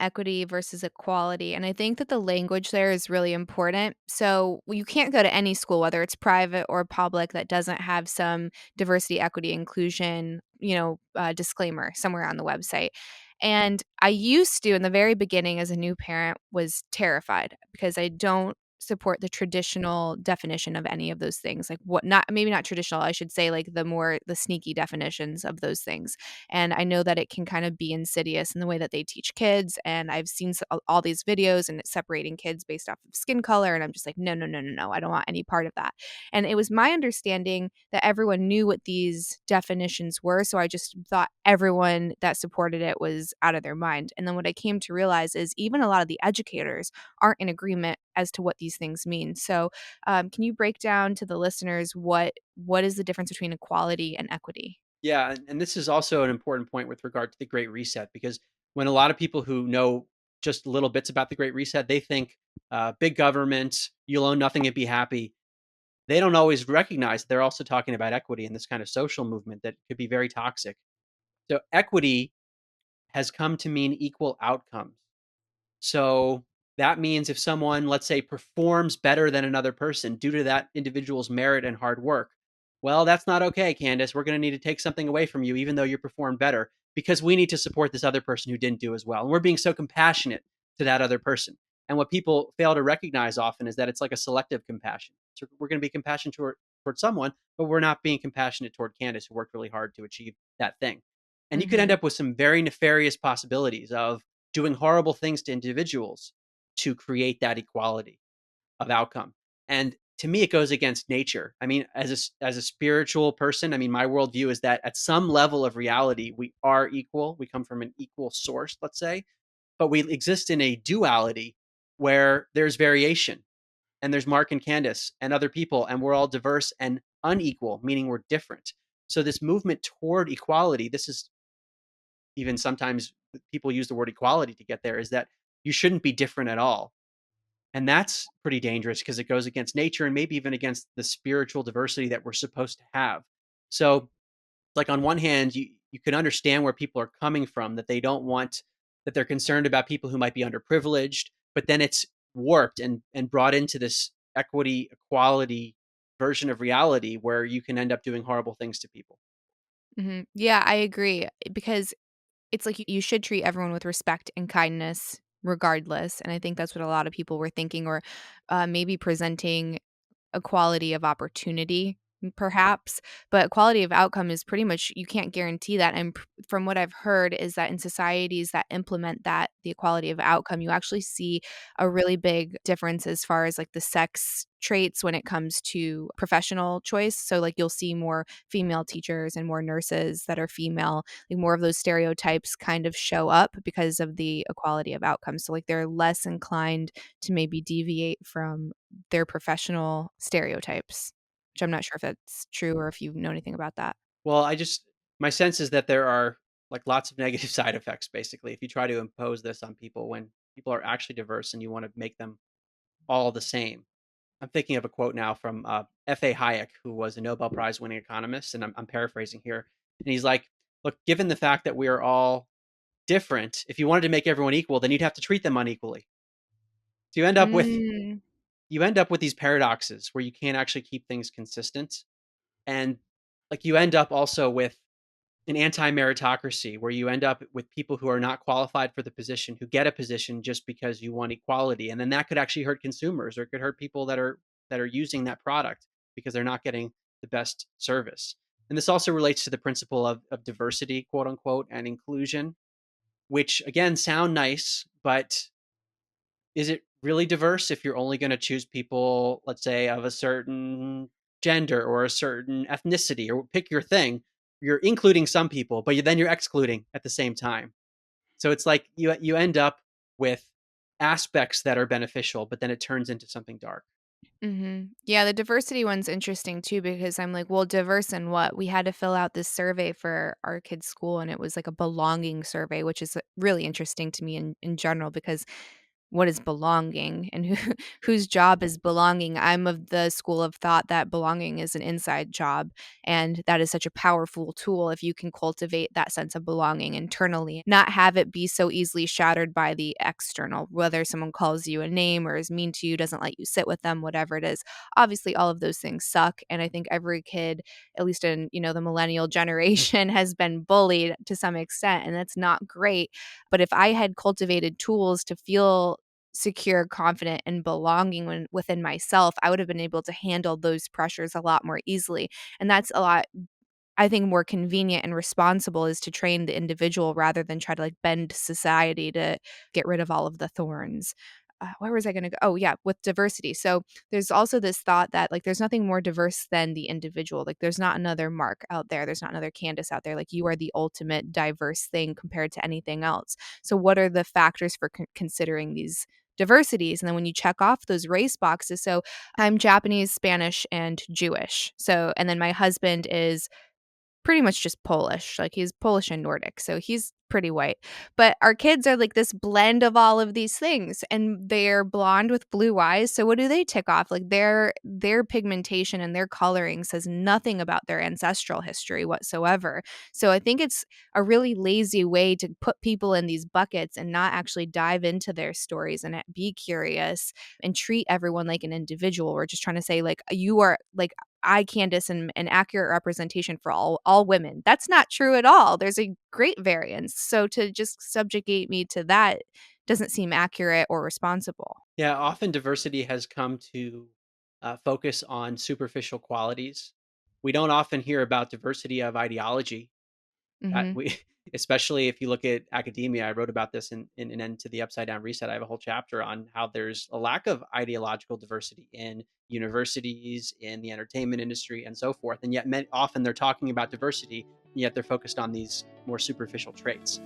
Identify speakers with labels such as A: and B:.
A: equity versus equality, and I think that the language there is really important. So, you can't go to any school, whether it's private or public, that doesn't have some diversity, equity, inclusion, disclaimer somewhere on the website. And I used to, in the very beginning as a new parent, was terrified because I don't support the traditional definition of any of those things. Like what not maybe not traditional, I should say like the sneaky definitions of those things. And I know that it can kind of be insidious in the way that they teach kids. And I've seen all these videos and it's separating kids based off of skin color. And I'm just like, no, no, no, no, no. I don't want any part of that. And it was my understanding that everyone knew what these definitions were. So I just thought everyone that supported it was out of their mind. And then what I came to realize is even a lot of the educators aren't in agreement as to what these things mean. So, can you break down to the listeners what is the difference between equality and equity?
B: Yeah, and this is also an important point with regard to the Great Reset, because when a lot of people who know just little bits about the Great Reset, they think big government, you'll own nothing and be happy. They don't always recognize they're also talking about equity and this kind of social movement that could be very toxic. So equity has come to mean equal outcomes. So that means if someone, let's say, performs better than another person due to that individual's merit and hard work, well, that's not okay, Candice. We're going to need to take something away from you, even though you performed better, because we need to support this other person who didn't do as well. And we're being so compassionate to that other person. And what people fail to recognize often is that it's like a selective compassion. So we're going to be compassionate toward someone, but we're not being compassionate toward Candice, who worked really hard to achieve that thing. And you could end
A: Mhm.
B: up with some very nefarious possibilities of doing horrible things to individuals to create that equality of outcome. And to me, it goes against nature. I mean, as a spiritual person, I mean, my worldview is that at some level of reality, we are equal. We come from an equal source, let's say, but we exist in a duality where there's variation and there's Mark and Candace and other people, and we're all diverse and unequal, meaning we're different. So this movement toward equality, this is even sometimes people use the word equality to get there, is that you shouldn't be different at all. And that's pretty dangerous because it goes against nature and maybe even against the spiritual diversity that we're supposed to have. So, like on one hand, you can understand where people are coming from, that they don't want, that they're concerned about people who might be underprivileged, but then it's warped and brought into this equity, equality version of reality where you can end up doing horrible things to people.
A: Mhm. Yeah, I agree because it's like you should treat everyone with respect and kindness regardless, and I think that's what a lot of people were thinking or, maybe presenting equality of opportunity, perhaps, but quality of outcome is pretty much you can't guarantee that, and from what I've heard is that in societies that implement that, the equality of outcome, you actually see a really big difference as far as, like, the sex traits when it comes to professional choice, so, like, you'll see more female teachers and more nurses that are female, like, more of those stereotypes kind of show up because of the equality of outcomes, so, like, they're less inclined to maybe deviate from their professional stereotypes, which I'm not sure if that's true or if you know anything about that.
B: Well, my sense is that there are like lots of negative side effects basically if you try to impose this on people when people are actually diverse and you want to make them all the same. I'm thinking of a quote now from F.A. Hayek, who was a Nobel Prize winning economist, and I'm paraphrasing here. And he's like, look, given the fact that we are all different, if you wanted to make everyone equal, then you'd have to treat them unequally. So
A: Mm.
B: you end up with these paradoxes where you can't actually keep things consistent. And like you end up also with an anti-meritocracy where you end up with people who are not qualified for the position who get a position just because you want equality, and then that could actually hurt consumers or it could hurt people that are using that product because they're not getting the best service. And this also relates to the principle of diversity, quote unquote, and inclusion, which again sound nice, but is it really diverse if you're only going to choose people, let's say, of a certain gender or a certain ethnicity or pick your thing? You're including some people, but then you're excluding at the same time. So it's like you end up with aspects that are beneficial, but then it turns into something dark.
A: Mhm. Yeah, the diversity one's interesting too because I'm like, "Well, diverse in what?" We had to fill out this survey for our kids' school, and it was like a belonging survey, which is really interesting to me in general because what is belonging and whose job is belonging. I'm of the school of thought that belonging is an inside job, and that is such a powerful tool if you can cultivate that sense of belonging internally, not have it be so easily shattered by the external, whether someone calls you a name or is mean to you, doesn't let you sit with them, whatever it is. Obviously, all of those things suck, and I think every kid, at least in, the millennial generation, has been bullied to some extent, and that's not great. But if I had cultivated tools to feel secure, confident, and belonging within myself, I would have been able to handle those pressures a lot more easily. And that's a lot, I think, more convenient and responsible, is to train the individual rather than try to like bend society to get rid of all of the thorns. Where was I going to go? Oh, yeah, with diversity. So there's also this thought that like there's nothing more diverse than the individual. Like there's not another Mark out there. There's not another Candice out there. Like you are the ultimate diverse thing compared to anything else. So what are the factors for considering these diversities? And then when you check off those race boxes, so I'm Japanese, Spanish, and Jewish. So, and then my husband is pretty much just Polish, like, he's Polish and Nordic, so he's pretty white, but our kids are, like, this blend of all of these things, and they're blonde with blue eyes, so what do they tick off? Like, their pigmentation and their coloring says nothing about their ancestral history whatsoever, so I think it's a really lazy way to put people in these buckets and not actually dive into their stories and be curious and treat everyone like an individual. We're just trying to say, like, you are, like, I, Candice, am an accurate representation for all women. That's not true at all. There's a great variance. So to just subjugate me to that doesn't seem accurate or responsible.
B: Yeah, often diversity has come to focus on superficial qualities. We don't often hear about diversity of ideology.
A: Mhm.
B: We, especially if you look at academia, I wrote about this in an End to the Upside Down Reset. I have a whole chapter on how there's a lack of ideological diversity in universities, in the entertainment industry, and so forth. And yet, often they're talking about diversity, yet they're focused on these more superficial traits.